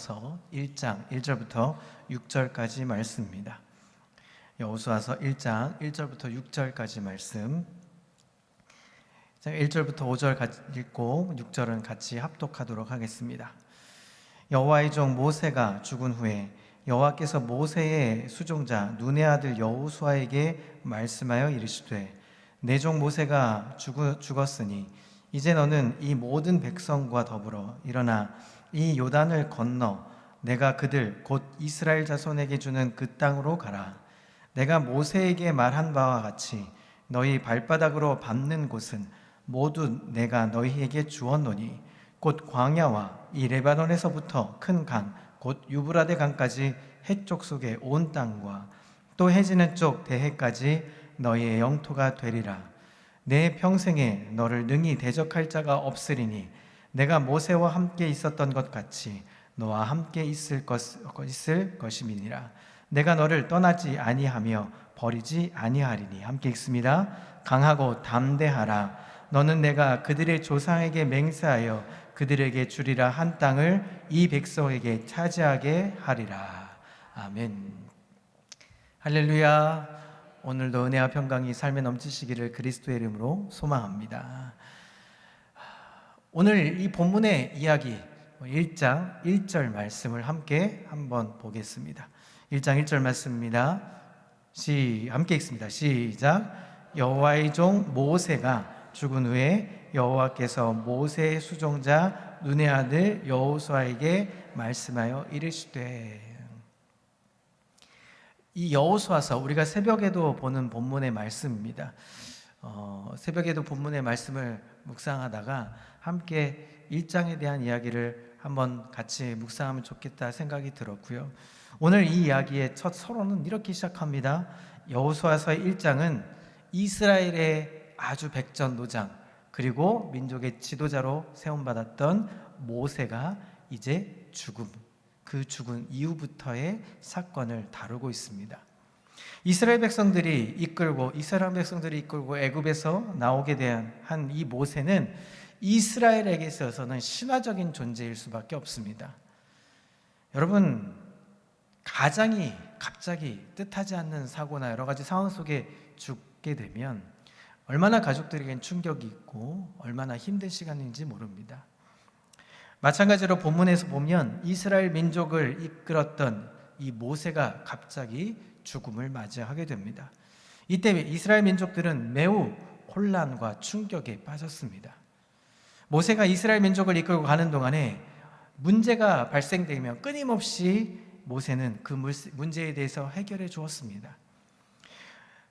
여호수아서 1장 1절부터 6절까지 말씀입니다. 여호수아서 1장 1절부터 6절까지 말씀. 1절부터 5절 읽고 6절은 같이 합독하도록 하겠습니다. 여호와의 종 모세가 죽은 후에 여호와께서 모세의 수종자 눈의 아들 여호수아에게 말씀하여 이르시되 내 종 모세가 죽었으니 이제 너는 이 모든 백성과 더불어 일어나 이 요단을 건너 내가 그들 곧 이스라엘 자손에게 주는 그 땅으로 가라. 내가 모세에게 말한 바와 같이 너희 발바닥으로 밟는 곳은 모두 내가 너희에게 주었노니 곧 광야와 이 레바논에서부터 큰 강 곧 유브라데 강까지 해쪽 속의 온 땅과 또 해지는 쪽 대해까지 너희의 영토가 되리라. 내 평생에 너를 능히 대적할 자가 없으리니 내가 모세와 함께 있었던 것 같이 너와 함께 있을 것임이니라. 내가 너를 떠나지 아니하며 버리지 아니하리니. 함께 읽습니다. 강하고 담대하라. 너는 내가 그들의 조상에게 맹세하여 그들에게 주리라 한 땅을 이 백성에게 차지하게 하리라. 아멘. 할렐루야. 오늘도 은혜와 평강이 삶에 넘치시기를 그리스도의 이름으로 소망합니다. 오늘 이 본문의 이야기 1장 1절 말씀을 함께 한번 보겠습니다. 1장 1절 말씀입니다. 함께 읽습니다. 시작. 여호와의 종 모세가 죽은 후에 여호와께서 모세의 수종자 눈의 아들 여호수아에게 말씀하여 이르시되. 이 여호수아서 우리가 새벽에도 보는 본문의 말씀입니다. 새벽에도 본문의 말씀을 묵상하다가 함께 1장에 대한 이야기를 한번 같이 묵상하면 좋겠다 생각이 들었고요. 오늘 이 이야기의 첫 서론은 이렇게 시작합니다. 여호수아서 1장은 이스라엘의 아주 백전노장 그리고 민족의 지도자로 세움받았던 모세가 이제 그 죽은 이후부터의 사건을 다루고 있습니다. 이스라엘 백성들이 이끌고 애굽에서 나오게 된 한 이 모세는 이스라엘에게 있어서는 신화적인 존재일 수밖에 없습니다. 여러분, 가장이 갑자기 뜻하지 않는 사고나 여러 가지 상황 속에 죽게 되면 얼마나 가족들에겐 충격이 있고 얼마나 힘든 시간인지 모릅니다. 마찬가지로 본문에서 보면 이스라엘 민족을 이끌었던 이 모세가 갑자기 죽음을 맞이하게 됩니다. 이때 이스라엘 민족들은 매우 혼란과 충격에 빠졌습니다. 모세가 이스라엘 민족을 이끌고 가는 동안에 문제가 발생되면 끊임없이 모세는 그 문제에 대해서 해결해 주었습니다.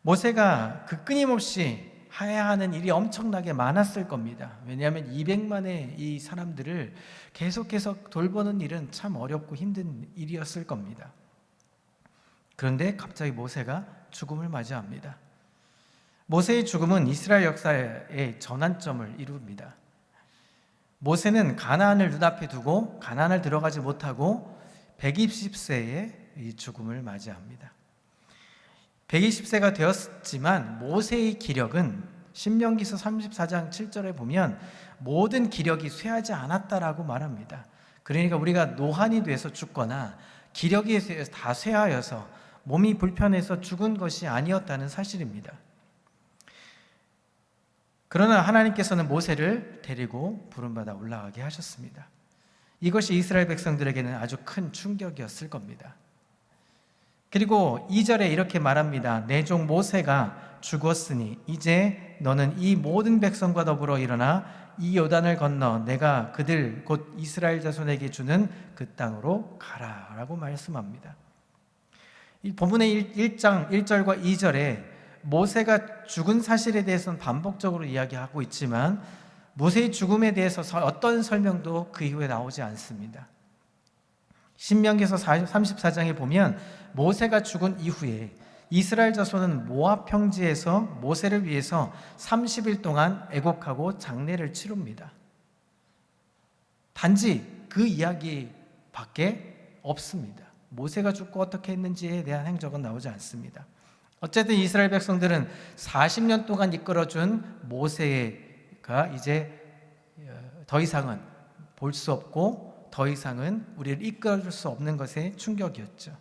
모세가 그 끊임없이 해야 하는 일이 엄청나게 많았을 겁니다. 왜냐하면 200만의 이 사람들을 계속해서 돌보는 일은 참 어렵고 힘든 일이었을 겁니다. 그런데 갑자기 모세가 죽음을 맞이합니다. 모세의 죽음은 이스라엘 역사의 전환점을 이룹니다. 모세는 가나안을 눈앞에 두고 가나안을 들어가지 못하고 120세에 이 죽음을 맞이합니다. 120세가 되었지만 모세의 기력은 신명기서 34장 7절에 보면 모든 기력이 쇠하지 않았다라고 말합니다. 그러니까 우리가 노한이 돼서 죽거나 기력이 다 쇠하여서 몸이 불편해서 죽은 것이 아니었다는 사실입니다. 그러나 하나님께서는 모세를 데리고 부름받아 올라가게 하셨습니다. 이것이 이스라엘 백성들에게는 아주 큰 충격이었을 겁니다. 그리고 2절에 이렇게 말합니다. 내 종 모세가 죽었으니 이제 너는 이 모든 백성과 더불어 일어나 이 요단을 건너 내가 그들 곧 이스라엘 자손에게 주는 그 땅으로 가라 라고 말씀합니다. 이 본문의 1장 1절과 2절에 모세가 죽은 사실에 대해서는 반복적으로 이야기하고 있지만 모세의 죽음에 대해서 어떤 설명도 그 이후에 나오지 않습니다. 신명기서 34장에 보면 모세가 죽은 이후에 이스라엘 자손은 모압 평지에서 모세를 위해서 30일 동안 애곡하고 장례를 치릅니다. 단지 그 이야기밖에 없습니다. 모세가 죽고 어떻게 했는지에 대한 행적은 나오지 않습니다. 어쨌든 이스라엘 백성들은 40년 동안 이끌어준 모세가 이제 더 이상은 볼 수 없고 더 이상은 우리를 이끌어줄 수 없는 것에 충격이었죠.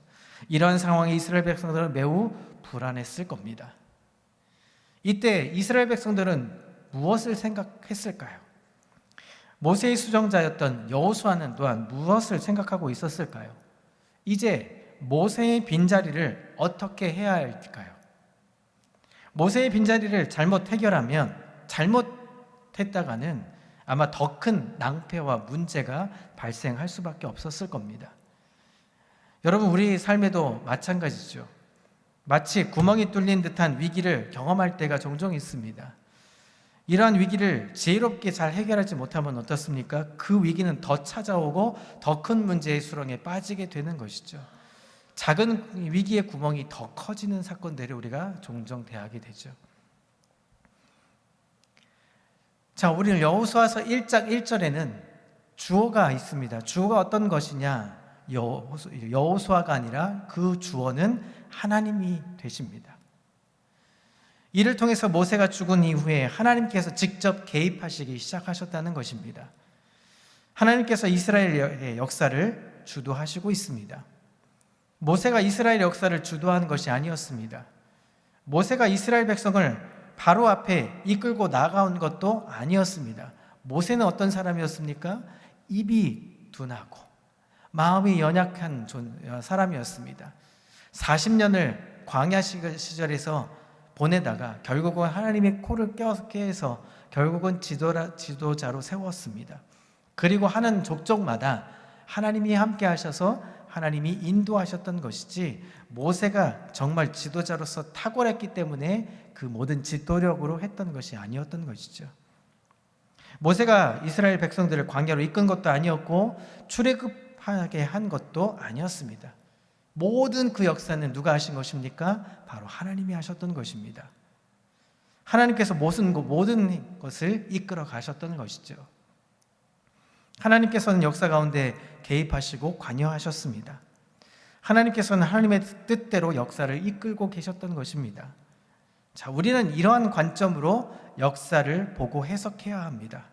이런 상황에 이스라엘 백성들은 매우 불안했을 겁니다. 이때 이스라엘 백성들은 무엇을 생각했을까요? 모세의 수정자였던 여호수아는 또한 무엇을 생각하고 있었을까요? 이제 모세의 빈자리를 어떻게 해야 할까요? 모세의 빈자리를 잘못 해결하면, 잘못했다가는 아마 더 큰 낭패와 문제가 발생할 수밖에 없었을 겁니다. 여러분, 우리 삶에도 마찬가지죠. 마치 구멍이 뚫린 듯한 위기를 경험할 때가 종종 있습니다. 이러한 위기를 지혜롭게 잘 해결하지 못하면 어떻습니까? 그 위기는 더 찾아오고 더 큰 문제의 수렁에 빠지게 되는 것이죠. 작은 위기의 구멍이 더 커지는 사건들을 우리가 종종 대하게 되죠. 자, 우리는 여호수아서 1장 1절에는 주어가 있습니다. 주어가 어떤 것이냐? 여호수아가 아니라 그 주어는 하나님이 되십니다. 이를 통해서 모세가 죽은 이후에 하나님께서 직접 개입하시기 시작하셨다는 것입니다. 하나님께서 이스라엘의 역사를 주도하시고 있습니다. 모세가 이스라엘 역사를 주도하는 것이 아니었습니다. 모세가 이스라엘 백성을 바로 앞에 이끌고 나가온 것도 아니었습니다. 모세는 어떤 사람이었습니까? 입이 둔하고 마음이 연약한 사람이었습니다. 40년을 광야 시절에서 보내다가 결국은 하나님의 코를 껴서 결국은 지도자로 세웠습니다. 그리고 하는 족족마다 하나님이 함께 하셔서 하나님이 인도하셨던 것이지, 모세가 정말 지도자로서 탁월했기 때문에 그 모든 지도력으로 했던 것이 아니었던 것이죠. 모세가 이스라엘 백성들을 광야로 이끈 것도 아니었고 출애굽하게 한 것도 아니었습니다. 모든 그 역사는 누가 하신 것입니까? 바로 하나님이 하셨던 것입니다. 하나님께서 모든 것을 이끌어 가셨던 것이죠. 하나님께서는 역사 가운데 개입하시고 관여하셨습니다. 하나님께서는 하나님의 뜻대로 역사를 이끌고 계셨던 것입니다. 자, 우리는 이러한 관점으로 역사를 보고 해석해야 합니다.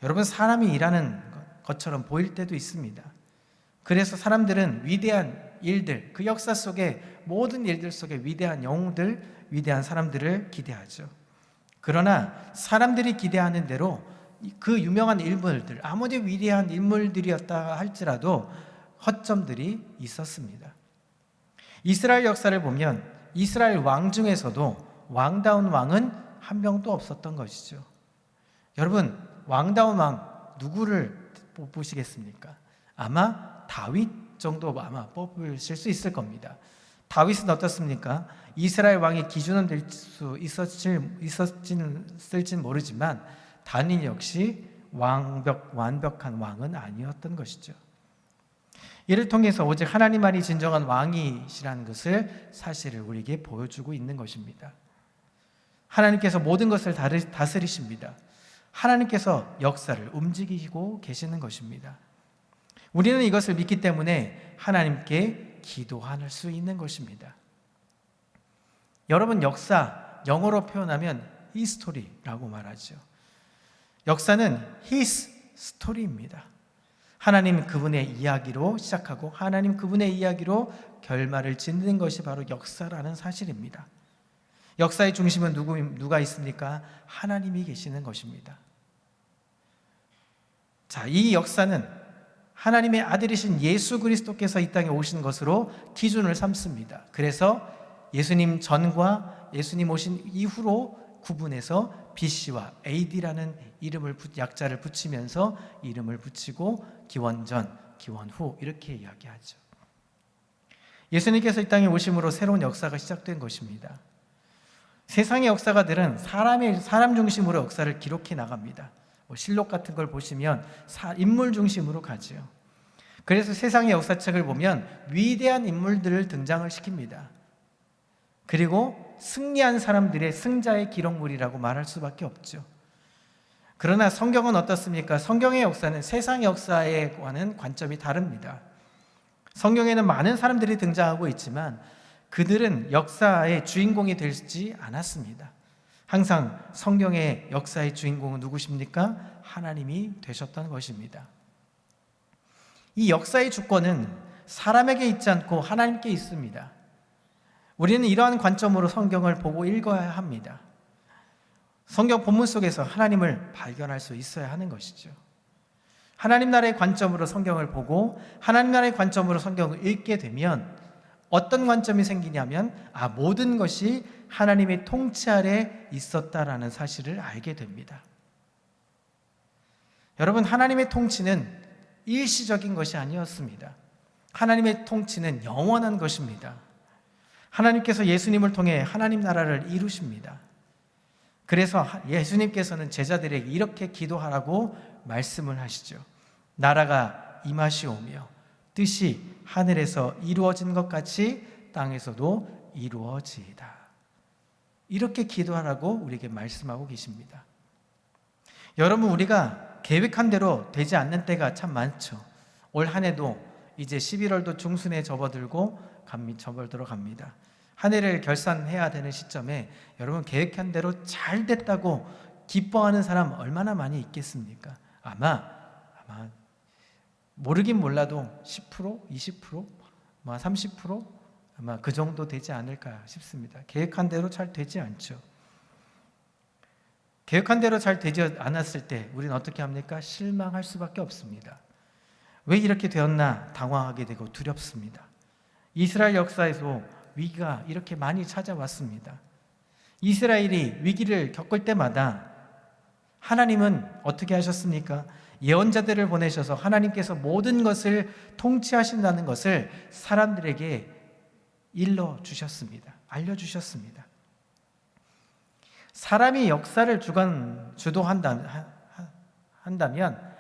여러분, 사람이 일하는 것처럼 보일 때도 있습니다. 그래서 사람들은 위대한 일들, 그 역사 속에 모든 일들 속에 위대한 영웅들, 위대한 사람들을 기대하죠. 그러나 사람들이 기대하는 대로 그 유명한 인물들, 아무리 위대한 인물들이었다 할지라도 허점들이 있었습니다. 이스라엘 역사를 보면 이스라엘 왕 중에서도 왕다운 왕은 한 명도 없었던 것이죠. 여러분, 왕다운 왕 누구를 뽑으시겠습니까? 아마 다윗 정도 아마 뽑으실 수 있을 겁니다. 다윗은 어떻습니까? 이스라엘 왕의 기준은 될 수 있었을진 모르지만 다니엘 역시 완벽한 왕은 아니었던 것이죠. 이를 통해서 오직 하나님만이 진정한 왕이시라는 것을 사실을 우리에게 보여주고 있는 것입니다. 하나님께서 모든 것을 다스리십니다. 하나님께서 역사를 움직이고 계시는 것입니다. 우리는 이것을 믿기 때문에 하나님께 기도할 수 있는 것입니다. 여러분, 역사, 영어로 표현하면 history라고 말하죠. 역사는 his story입니다. 하나님 그분의 이야기로 시작하고 하나님 그분의 이야기로 결말을 짓는 것이 바로 역사라는 사실입니다. 역사의 중심은 누가 있습니까? 하나님이 계시는 것입니다. 자, 이 역사는 하나님의 아들이신 예수 그리스도께서 이 땅에 오신 것으로 기준을 삼습니다. 그래서 예수님 전과 예수님 오신 이후로 구분해서 BC와 AD라는 약자를 붙이면서 이름을 붙이고 기원전, 기원후 이렇게 이야기하죠. 예수님께서 이 땅에 오심으로 새로운 역사가 시작된 것입니다. 세상의 역사가들은 사람 중심으로 역사를 기록해 나갑니다. 실록 같은 걸 보시면 인물 중심으로 가죠. 그래서 세상의 역사책을 보면 위대한 인물들을 등장을 시킵니다. 그리고 승리한 사람들의 승자의 기록물이라고 말할 수밖에 없죠. 그러나 성경은 어떻습니까? 성경의 역사는 세상의 역사와는 관점이 다릅니다. 성경에는 많은 사람들이 등장하고 있지만 그들은 역사의 주인공이 되지 않았습니다. 항상 성경의 역사의 주인공은 누구십니까? 하나님이 되셨던 것입니다. 이 역사의 주권은 사람에게 있지 않고 하나님께 있습니다. 우리는 이러한 관점으로 성경을 보고 읽어야 합니다. 성경 본문 속에서 하나님을 발견할 수 있어야 하는 것이죠. 하나님 나라의 관점으로 성경을 보고 하나님 나라의 관점으로 성경을 읽게 되면 어떤 관점이 생기냐면 모든 것이 하나님의 통치 아래 있었다라는 사실을 알게 됩니다. 여러분, 하나님의 통치는 일시적인 것이 아니었습니다. 하나님의 통치는 영원한 것입니다. 하나님께서 예수님을 통해 하나님 나라를 이루십니다. 그래서 예수님께서는 제자들에게 이렇게 기도하라고 말씀을 하시죠. 나라가 임하시오며 뜻이 하늘에서 이루어진 것 같이 땅에서도 이루어지이다. 이렇게 기도하라고 우리에게 말씀하고 계십니다. 여러분, 우리가 계획한 대로 되지 않는 때가 참 많죠. 올 한 해도 이제 11월도 중순에 접어들고 갑니다. 한 해를 결산해야 되는 시점에 여러분, 계획한 대로 잘 됐다고 기뻐하는 사람 얼마나 많이 있겠습니까? 아마 모르긴 몰라도 10%, 20%, 30% 아마 그 정도 되지 않을까 싶습니다. 계획한 대로 잘 되지 않죠. 계획한 대로 잘 되지 않았을 때 우리는 어떻게 합니까? 실망할 수밖에 없습니다. 왜 이렇게 되었나 당황하게 되고 두렵습니다. 이스라엘 역사에서 위기가 이렇게 많이 찾아왔습니다. 이스라엘이 위기를 겪을 때마다 하나님은 어떻게 하셨습니까? 예언자들을 보내셔서 하나님께서 모든 것을 통치하신다는 것을 사람들에게 일러주셨습니다. 알려주셨습니다. 사람이 역사를 주도한다면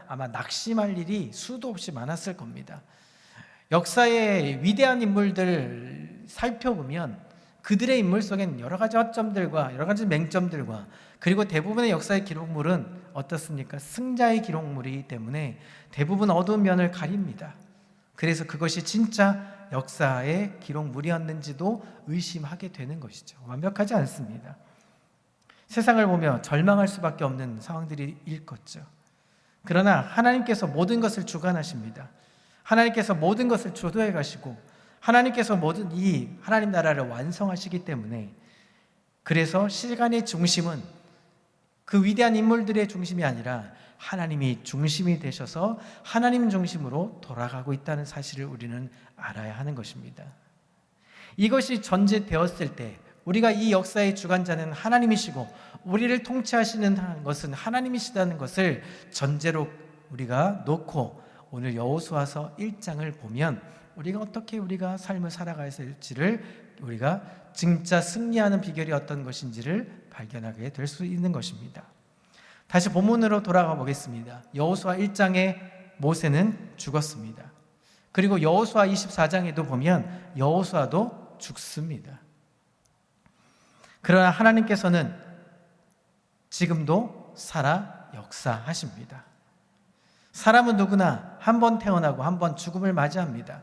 아마 낙심할 일이 수도 없이 많았을 겁니다. 역사의 위대한 인물들 살펴보면 그들의 인물 속엔 여러 가지 허점들과 여러 가지 맹점들과 그리고 대부분의 역사의 기록물은 어떻습니까? 승자의 기록물이기 때문에 대부분 어두운 면을 가립니다. 그래서 그것이 진짜 역사의 기록물이었는지도 의심하게 되는 것이죠. 완벽하지 않습니다. 세상을 보며 절망할 수밖에 없는 상황들이 일컫죠. 그러나 하나님께서 모든 것을 주관하십니다. 하나님께서 모든 것을 주도해 가시고 하나님께서 모든 이 하나님 나라를 완성하시기 때문에 그래서 시간의 중심은 그 위대한 인물들의 중심이 아니라 하나님이 중심이 되셔서 하나님 중심으로 돌아가고 있다는 사실을 우리는 알아야 하는 것입니다. 이것이 전제되었을 때 우리가 이 역사의 주관자는 하나님이시고 우리를 통치하시는 것은 하나님이시다는 것을 전제로 우리가 놓고 오늘 여호수아서 1장을 보면 우리가 어떻게 우리가 삶을 살아가야 될지를 우리가 진짜 승리하는 비결이 어떤 것인지를 발견하게 될 수 있는 것입니다. 다시 본문으로 돌아가 보겠습니다. 여호수아 1장에 모세는 죽었습니다. 그리고 여호수아 24장에도 보면 여호수아도 죽습니다. 그러나 하나님께서는 지금도 살아 역사하십니다. 사람은 누구나 한 번 태어나고 한 번 죽음을 맞이합니다.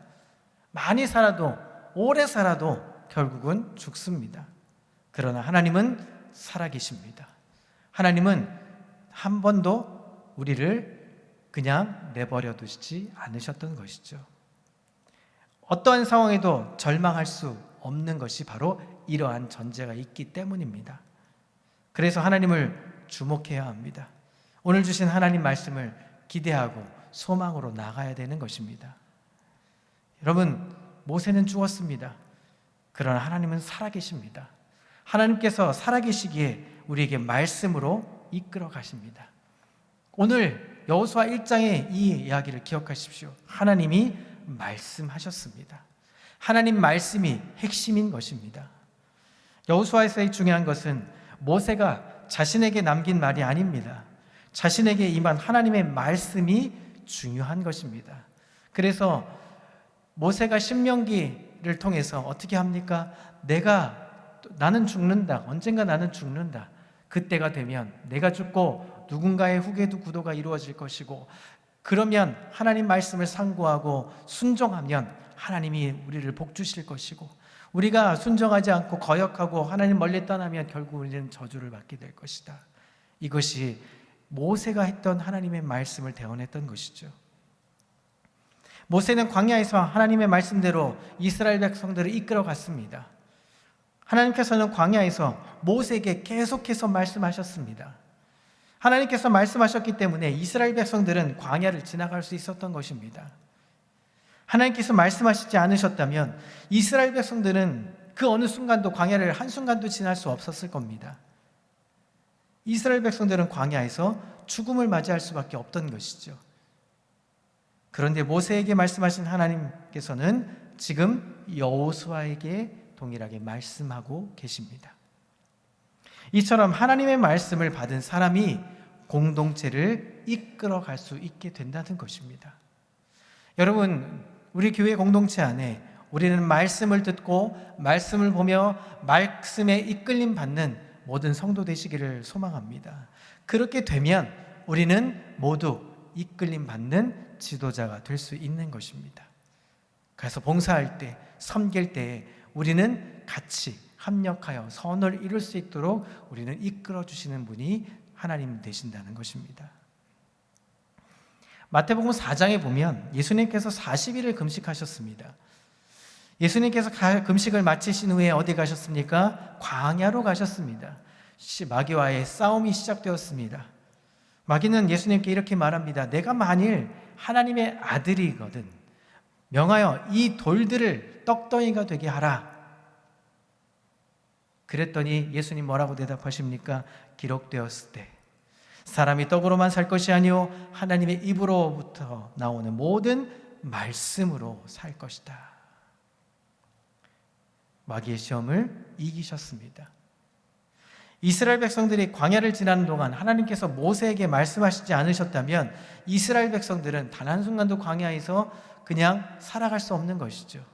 많이 살아도 오래 살아도 결국은 죽습니다. 그러나 하나님은 살아계십니다. 하나님은 한 번도 우리를 그냥 내버려 두시지 않으셨던 것이죠. 어떠한 상황에도 절망할 수 없는 것이 바로 이러한 전제가 있기 때문입니다. 그래서 하나님을 주목해야 합니다. 오늘 주신 하나님 말씀을 기대하고 소망으로 나가야 되는 것입니다. 여러분, 모세는 죽었습니다. 그러나 하나님은 살아계십니다. 하나님께서 살아계시기에 우리에게 말씀으로 이끌어 가십니다. 오늘 여호수아 1장의 이 이야기를 기억하십시오. 하나님이 말씀하셨습니다. 하나님 말씀이 핵심인 것입니다. 여호수아에서의 중요한 것은 모세가 자신에게 남긴 말이 아닙니다. 자신에게 임한 하나님의 말씀이 중요한 것입니다. 그래서 모세가 신명기를 통해서 어떻게 합니까? 나는 죽는다. 언젠가 나는 죽는다. 그때가 되면 내가 죽고 누군가의 후계도 구도가 이루어질 것이고 그러면 하나님 말씀을 상고하고 순종하면 하나님이 우리를 복 주실 것이고 우리가 순종하지 않고 거역하고 하나님 멀리 떠나면 결국 우리는 저주를 받게 될 것이다. 이것이 모세가 했던 하나님의 말씀을 대언했던 것이죠. 모세는 광야에서 하나님의 말씀대로 이스라엘 백성들을 이끌어 갔습니다. 하나님께서는 광야에서 모세에게 계속해서 말씀하셨습니다. 하나님께서 말씀하셨기 때문에 이스라엘 백성들은 광야를 지나갈 수 있었던 것입니다. 하나님께서 말씀하시지 않으셨다면 이스라엘 백성들은 그 어느 순간도 광야를 한순간도 지날 수 없었을 겁니다. 이스라엘 백성들은 광야에서 죽음을 맞이할 수밖에 없던 것이죠. 그런데 모세에게 말씀하신 하나님께서는 지금 여호수아에게 동일하게 말씀하고 계십니다. 이처럼 하나님의 말씀을 받은 사람이 공동체를 이끌어갈 수 있게 된다는 것입니다. 여러분, 우리 교회 공동체 안에 우리는 말씀을 듣고 말씀을 보며 말씀에 이끌림 받는 모든 성도 되시기를 소망합니다. 그렇게 되면 우리는 모두 이끌림 받는 지도자가 될 수 있는 것입니다. 그래서 봉사할 때, 섬길 때 우리는 같이 합력하여 선을 이룰 수 있도록 우리는 이끌어 주시는 분이 하나님 되신다는 것입니다. 마태복음 4장에 보면 예수님께서 40일을 금식하셨습니다. 예수님께서 금식을 마치신 후에 어디 가셨습니까? 광야로 가셨습니다. 마귀와의 싸움이 시작되었습니다. 마귀는 예수님께 이렇게 말합니다. 내가 만일 하나님의 아들이거든 명하여 이 돌들을 떡덩이가 되게 하라. 그랬더니 예수님 뭐라고 대답하십니까? 기록되었을 때 사람이 떡으로만 살 것이 아니요 하나님의 입으로부터 나오는 모든 말씀으로 살 것이다. 마귀의 시험을 이기셨습니다. 이스라엘 백성들이 광야를 지나는 동안 하나님께서 모세에게 말씀하시지 않으셨다면 이스라엘 백성들은 단 한순간도 광야에서 그냥 살아갈 수 없는 것이죠.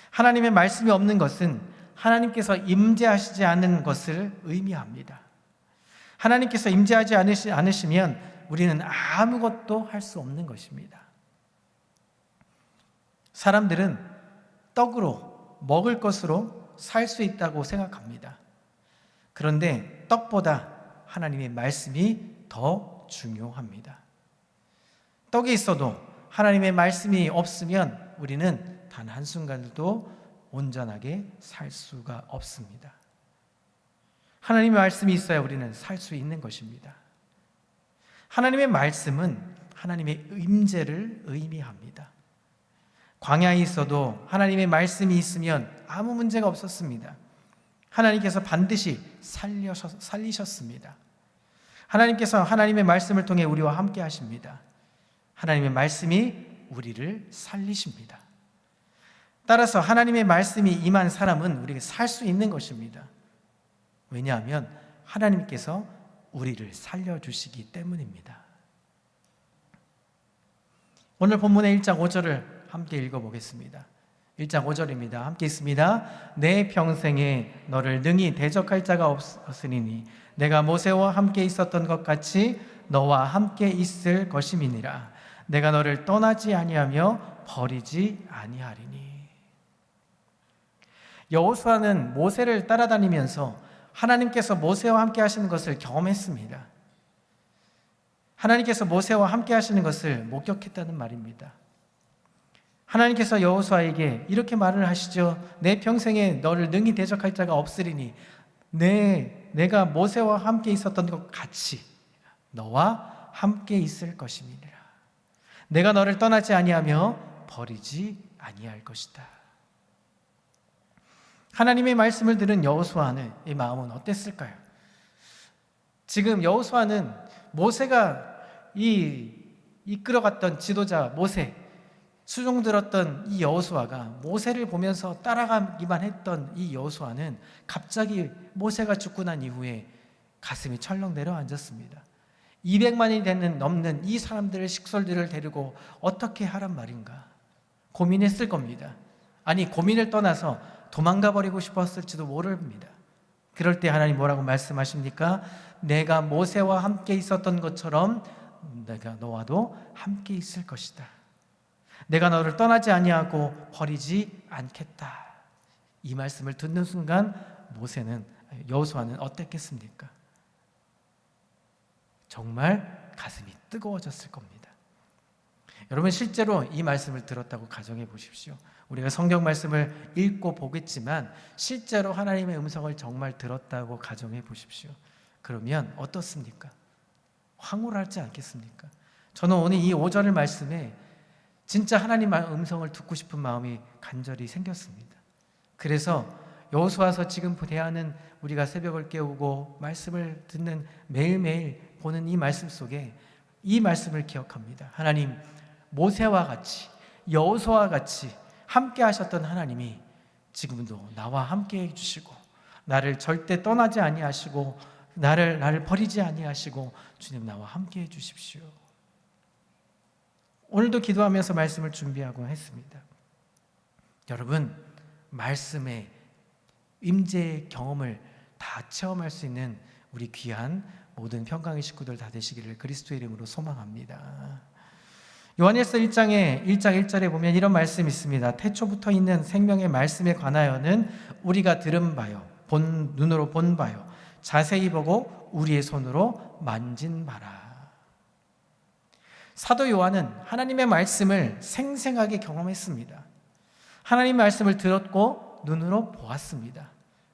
하나님의 말씀이 없는 것은 하나님께서 임재하시지 않는 것을 의미합니다. 하나님께서 임재하지 않으시면 우리는 아무것도 할 수 없는 것입니다. 사람들은 떡으로 먹을 것으로 살 수 있다고 생각합니다. 그런데 떡보다 하나님의 말씀이 더 중요합니다. 떡이 있어도 하나님의 말씀이 없으면 우리는 단 한순간도 온전하게 살 수가 없습니다. 하나님의 말씀이 있어야 우리는 살 수 있는 것입니다. 하나님의 말씀은 하나님의 임재를 의미합니다. 광야에 있어도 하나님의 말씀이 있으면 아무 문제가 없었습니다. 하나님께서 반드시 살리셨습니다. 하나님께서 하나님의 말씀을 통해 우리와 함께 하십니다. 하나님의 말씀이 우리를 살리십니다. 따라서 하나님의 말씀이 임한 사람은 우리가 살 수 있는 것입니다. 왜냐하면 하나님께서 우리를 살려주시기 때문입니다. 오늘 본문의 1장 5절을 함께 읽어보겠습니다. 1장 5절입니다. 함께 있습니다. 내 평생에 너를 능히 대적할 자가 없으리니 내가 모세와 함께 있었던 것 같이 너와 함께 있을 것임이니라. 내가 너를 떠나지 아니하며 버리지 아니하리니. 여호수아는 모세를 따라다니면서 하나님께서 모세와 함께 하시는 것을 경험했습니다. 하나님께서 모세와 함께 하시는 것을 목격했다는 말입니다. 하나님께서 여호수아에게 이렇게 말을 하시죠. 내 평생에 너를 능히 대적할 자가 없으리니 내가 모세와 함께 있었던 것 같이 너와 함께 있을 것임이니라. 내가 너를 떠나지 아니하며 버리지 아니할 것이다. 하나님의 말씀을 들은 여호수아의 마음은 어땠을까요? 지금 여호수아는 모세가 이끌어갔던 지도자 모세, 수종 들었던 이 여호수아가 모세를 보면서 따라가기만 했던 이 여호수아는 갑자기 모세가 죽고 난 이후에 가슴이 철렁 내려앉았습니다. 200만이 넘는 이 사람들의 식솔들을 데리고 어떻게 하란 말인가 고민했을 겁니다. 아니, 고민을 떠나서 도망가 버리고 싶었을지도 모릅니다. 그럴 때 하나님 뭐라고 말씀하십니까? 내가 모세와 함께 있었던 것처럼 내가 너와도 함께 있을 것이다. 내가 너를 떠나지 아니하고 버리지 않겠다. 이 말씀을 듣는 순간 여호수아는 어땠겠습니까? 정말 가슴이 뜨거워졌을 겁니다. 여러분 실제로 이 말씀을 들었다고 가정해 보십시오. 우리가 성경 말씀을 읽고 보겠지만 실제로 하나님의 음성을 정말 들었다고 가정해 보십시오. 그러면 어떻습니까? 황홀하지 않겠습니까? 저는 오늘 이 5절 말씀에 진짜 하나님의 음성을 듣고 싶은 마음이 간절히 생겼습니다. 그래서 여호수아서 지금 대하는 우리가 새벽을 깨우고 말씀을 듣는 매일매일 보는 이 말씀 속에 이 말씀을 기억합니다. 하나님, 모세와 같이 여호수아와 같이 함께 하셨던 하나님이 지금도 나와 함께 해주시고 나를 절대 떠나지 아니하시고 나를 버리지 아니하시고 주님 나와 함께 해주십시오. 오늘도 기도하면서 말씀을 준비하고 했습니다. 여러분, 말씀의 임재의 경험을 다 체험할 수 있는 우리 귀한 모든 평강의 식구들 다 되시기를 그리스도의 이름으로 소망합니다. 요한일서 1장 1절에 보면 이런 말씀이 있습니다. 태초부터 있는 생명의 말씀에 관하여는 우리가 들은 바요, 눈으로 본 바요, 자세히 보고 우리의 손으로 만진 바라. 사도 요한은 하나님의 말씀을 생생하게 경험했습니다. 하나님의 말씀을 들었고 눈으로 보았습니다.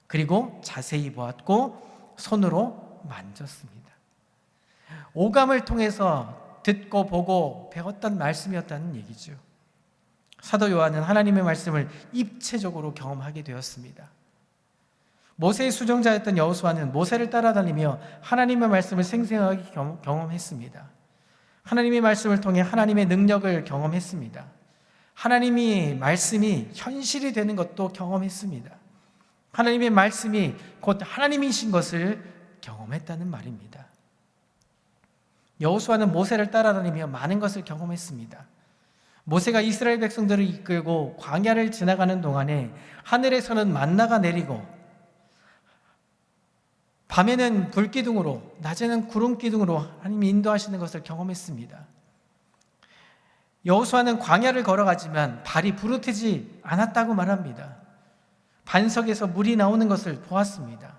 그리고 자세히 보았고 손으로 만졌습니다. 오감을 통해서 듣고 보고 배웠던 말씀이었다는 얘기죠. 사도 요한은 하나님의 말씀을 입체적으로 경험하게 되었습니다. 모세의 수종자였던 여호수아는 모세를 따라다니며 하나님의 말씀을 생생하게 경험했습니다. 하나님의 말씀을 통해 하나님의 능력을 경험했습니다. 하나님의 말씀이 현실이 되는 것도 경험했습니다. 하나님의 말씀이 곧 하나님이신 것을 경험했다는 말입니다. 여호수아는 모세를 따라다니며 많은 것을 경험했습니다. 모세가 이스라엘 백성들을 이끌고 광야를 지나가는 동안에 하늘에서는 만나가 내리고 밤에는 불기둥으로 낮에는 구름기둥으로 하나님이 인도하시는 것을 경험했습니다. 여호수아는 광야를 걸어가지만 발이 부르트지 않았다고 말합니다. 반석에서 물이 나오는 것을 보았습니다.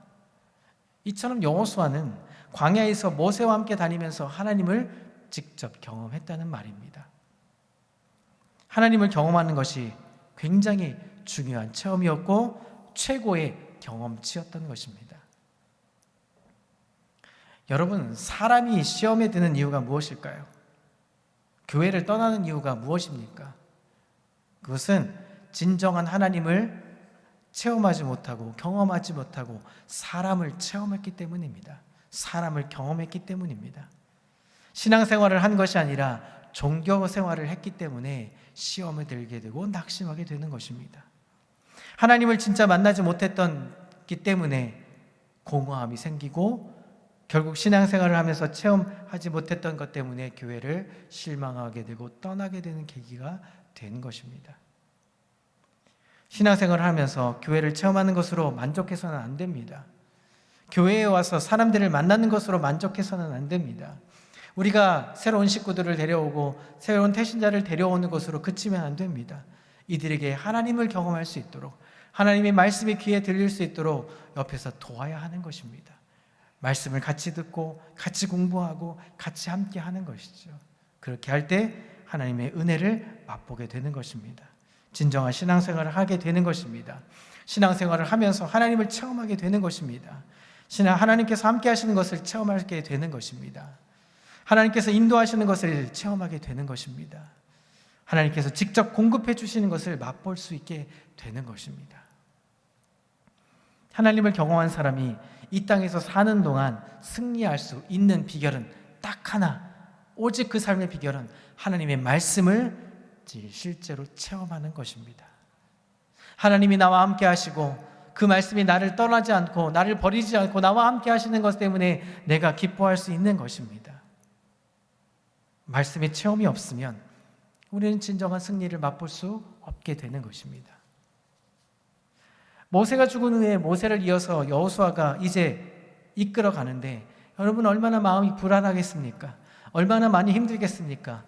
이처럼 여호수아는 광야에서 모세와 함께 다니면서 하나님을 직접 경험했다는 말입니다. 하나님을 경험하는 것이 굉장히 중요한 체험이었고 최고의 경험치였던 것입니다. 여러분, 사람이 시험에 드는 이유가 무엇일까요? 교회를 떠나는 이유가 무엇입니까? 그것은 진정한 하나님을 체험하지 못하고 경험하지 못하고 사람을 체험했기 때문입니다. 사람을 경험했기 때문입니다. 신앙생활을 한 것이 아니라 종교생활을 했기 때문에 시험에 들게 되고 낙심하게 되는 것입니다. 하나님을 진짜 만나지 못했기 때문에 공허함이 생기고 결국 신앙생활을 하면서 체험하지 못했던 것 때문에 교회를 실망하게 되고 떠나게 되는 계기가 된 것입니다. 신앙생활을 하면서 교회를 체험하는 것으로 만족해서는 안 됩니다. 교회에 와서 사람들을 만나는 것으로 만족해서는 안 됩니다. 우리가 새로운 식구들을 데려오고 새로운 태신자를 데려오는 것으로 그치면 안 됩니다. 이들에게 하나님을 경험할 수 있도록 하나님의 말씀이 귀에 들릴 수 있도록 옆에서 도와야 하는 것입니다. 말씀을 같이 듣고 같이 공부하고 같이 함께 하는 것이죠. 그렇게 할 때 하나님의 은혜를 맛보게 되는 것입니다. 진정한 신앙생활을 하게 되는 것입니다. 신앙생활을 하면서 하나님을 체험하게 되는 것입니다. 하나님께서 함께 하시는 것을 체험하게 되는 것입니다. 하나님께서 인도하시는 것을 체험하게 되는 것입니다. 하나님께서 직접 공급해 주시는 것을 맛볼 수 있게 되는 것입니다. 하나님을 경험한 사람이 이 땅에서 사는 동안 승리할 수 있는 비결은 딱 하나, 오직 그 삶의 비결은 하나님의 말씀을 실제로 체험하는 것입니다. 하나님이 나와 함께 하시고 그 말씀이 나를 떠나지 않고 나를 버리지 않고 나와 함께 하시는 것 때문에 내가 기뻐할 수 있는 것입니다. 말씀의 체험이 없으면 우리는 진정한 승리를 맛볼 수 없게 되는 것입니다. 모세가 죽은 후에 모세를 이어서 여호수아가 이제 이끌어 가는데 여러분 얼마나 마음이 불안하겠습니까? 얼마나 많이 힘들겠습니까?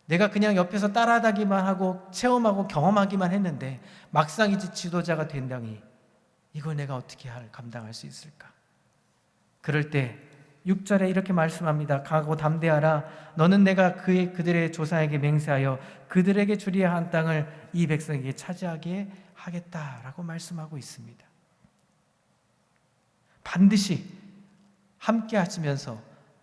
내가 그냥 옆에서 따라다기만 하고 체험하고 경험하기만 했는데 막상 이제 지도자가 된다니 이걸 내가 어떻게 감당할 수 있을까? 그럴 때 6절에 이렇게 말씀합니다. 가고 담대하라. 너는 내가 그들의 조상에게 맹세하여 그들에게 주리야 한 땅을 이 백성에게 차지하게 하겠다라고 말씀하고 있습니다. 반드시 함께 하시면서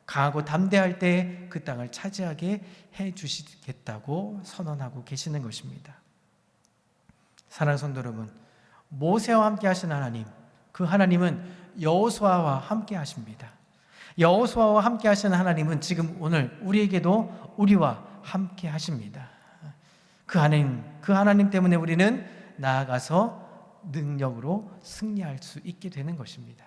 강하고 담대할 때 그 땅을 차지하게 해 주시겠다고 선언하고 계시는 것입니다. 사랑하는 성도 여러분, 모세와 함께 하신 하나님, 그 하나님은 여호수아와 함께 하십니다. 여호수아와 함께 하시는 하나님은 지금 오늘 우리에게도 우리와 함께 하십니다. 그 하나님 때문에 우리는 나아가서 능력으로 승리할 수 있게 되는 것입니다.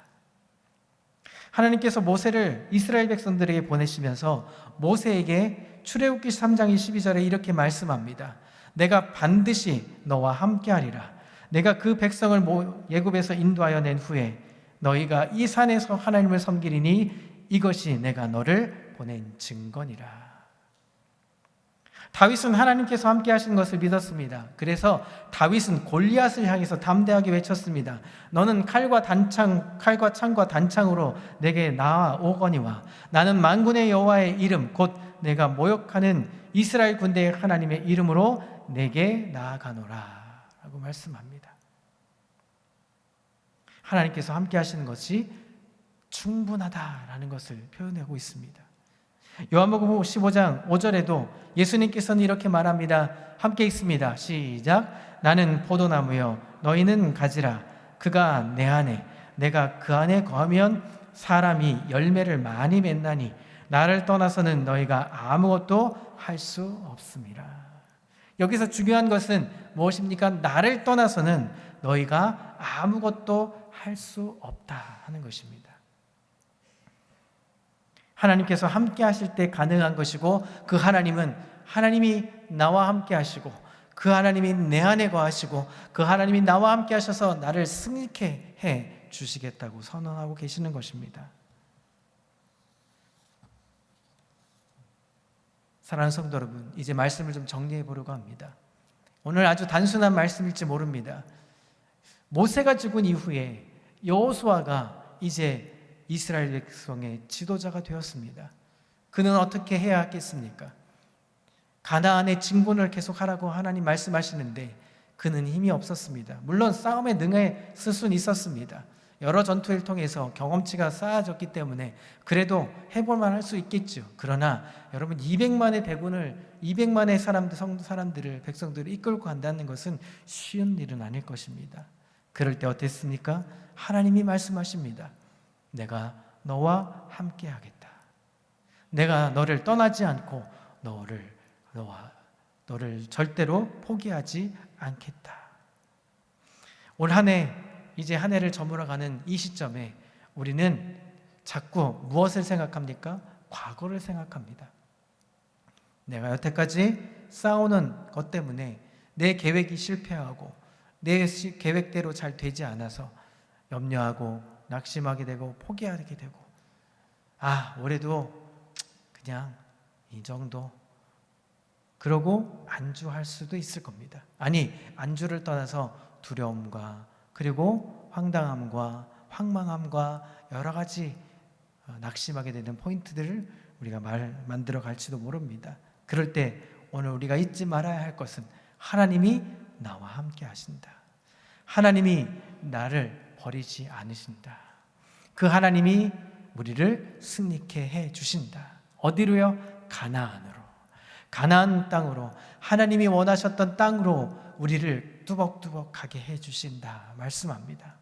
하나님께서 모세를 이스라엘 백성들에게 보내시면서 모세에게 출애굽기 3장 22절에 이렇게 말씀합니다. 내가 반드시 너와 함께하리라. 내가 그 백성을 애굽에서 인도하여 낸 후에 너희가 이 산에서 하나님을 섬기리니 이것이 내가 너를 보낸 증거니라. 다윗은 하나님께서 함께 하신 것을 믿었습니다. 그래서 다윗은 골리앗을 향해서 담대하게 외쳤습니다. 너는 칼과 창과 단창으로 내게 나아오거니와 나는 만군의 여호와의 이름 곧 내가 모욕하는 이스라엘 군대의 하나님의 이름으로 내게 나아가노라 라고 말씀합니다. 하나님께서 함께 하시는 것이 충분하다라는 것을 표현하고 있습니다. 요한복음 15장 5절에도 예수님께서는 이렇게 말합니다. 함께 읽습니다. 시작. 나는 포도나무여 너희는 가지라. 그가 내 안에 내가 그 안에 거하면 사람이 열매를 많이 맺나니 나를 떠나서는 너희가 아무것도 할 수 없음이라. 여기서 중요한 것은 무엇입니까? 나를 떠나서는 너희가 아무것도 할 수 없다 하는 것입니다. 하나님께서 함께 하실 때 가능한 것이고 그 하나님은 하나님이 나와 함께 하시고 그 하나님이 내 안에 거하시고 그 하나님이 나와 함께 하셔서 나를 승리케 해 주시겠다고 선언하고 계시는 것입니다. 사랑하는 성도 여러분, 이제 말씀을 좀 정리해 보려고 합니다. 오늘 아주 단순한 말씀일지 모릅니다. 모세가 죽은 이후에 여호수아가 이제 이스라엘 백성의 지도자가 되었습니다. 그는 어떻게 해야 하겠습니까? 가나안의 진군을 계속하라고 하나님 말씀하시는데 그는 힘이 없었습니다. 물론 싸움에 능했을 수는 있었습니다. 여러 전투를 통해서 경험치가 쌓아졌기 때문에 그래도 해볼만 할 수 있겠죠. 그러나 여러분 200만의 사람들을 백성들을 이끌고 간다는 것은 쉬운 일은 아닐 것입니다. 그럴 때 어땠습니까? 하나님이 말씀하십니다. 내가 너와 함께 하겠다. 내가 너를 떠나지 않고 너를 절대로 포기하지 않겠다. 올 한 해 이제 한 해를 저물어가는 이 시점에 우리는 자꾸 무엇을 생각합니까? 과거를 생각합니다. 내가 여태까지 싸우는 것 때문에 내 계획이 실패하고 내 계획대로 잘 되지 않아서 염려하고 낙심하게 되고 포기하게 되고 올해도 그냥 이 정도 그러고 안주할 수도 있을 겁니다. 아니, 안주를 떠나서 두려움과 그리고 황당함과 황망함과 여러 가지 낙심하게 되는 포인트들을 우리가 만들어 갈지도 모릅니다. 그럴 때 오늘 우리가 잊지 말아야 할 것은 하나님이 나와 함께 하신다. 하나님이 나를 버리지 않으신다. 그 하나님이 우리를 승리케 해 주신다. 어디로요? 가나안으로. 가나안 땅으로, 하나님이 원하셨던 땅으로 우리를 뚜벅뚜벅 가게 해 주신다 말씀합니다.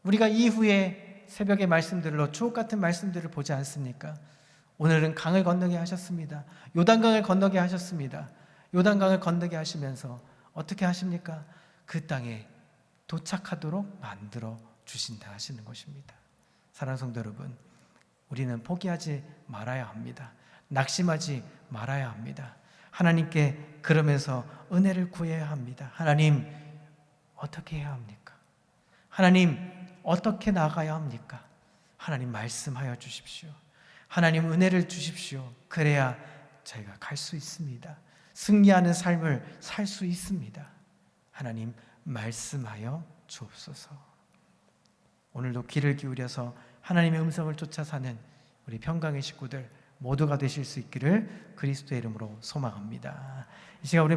우리가 이후에 새벽의 말씀들로 주옥 같은 말씀들을 보지 않습니까? 오늘은 강을 건너게 하셨습니다. 요단강을 건너게 하셨습니다. 요단강을 건너게 하시면서 어떻게 하십니까? 그 땅에 도착하도록 만들어 주신다 하시는 것입니다. 사랑하는 성도 여러분, 우리는 포기하지 말아야 합니다. 낙심하지 말아야 합니다. 하나님께 그러면서 은혜를 구해야 합니다. 하나님, 어떻게 해야 합니까? 하나님, 어떻게 나가야 합니까? 하나님, 말씀하여 주십시오. 하나님, 은혜를 주십시오. 그래야 저희가 갈 수 있습니다. 승리하는 삶을 살 수 있습니다. 하나님, 말씀하여 주옵소서. 오늘도 귀를 기울여서 하나님의 음성을 쫓아 사는 우리 평강의 식구들 모두가 되실 수 있기를 그리스도의 이름으로 소망합니다. 이 시간 우리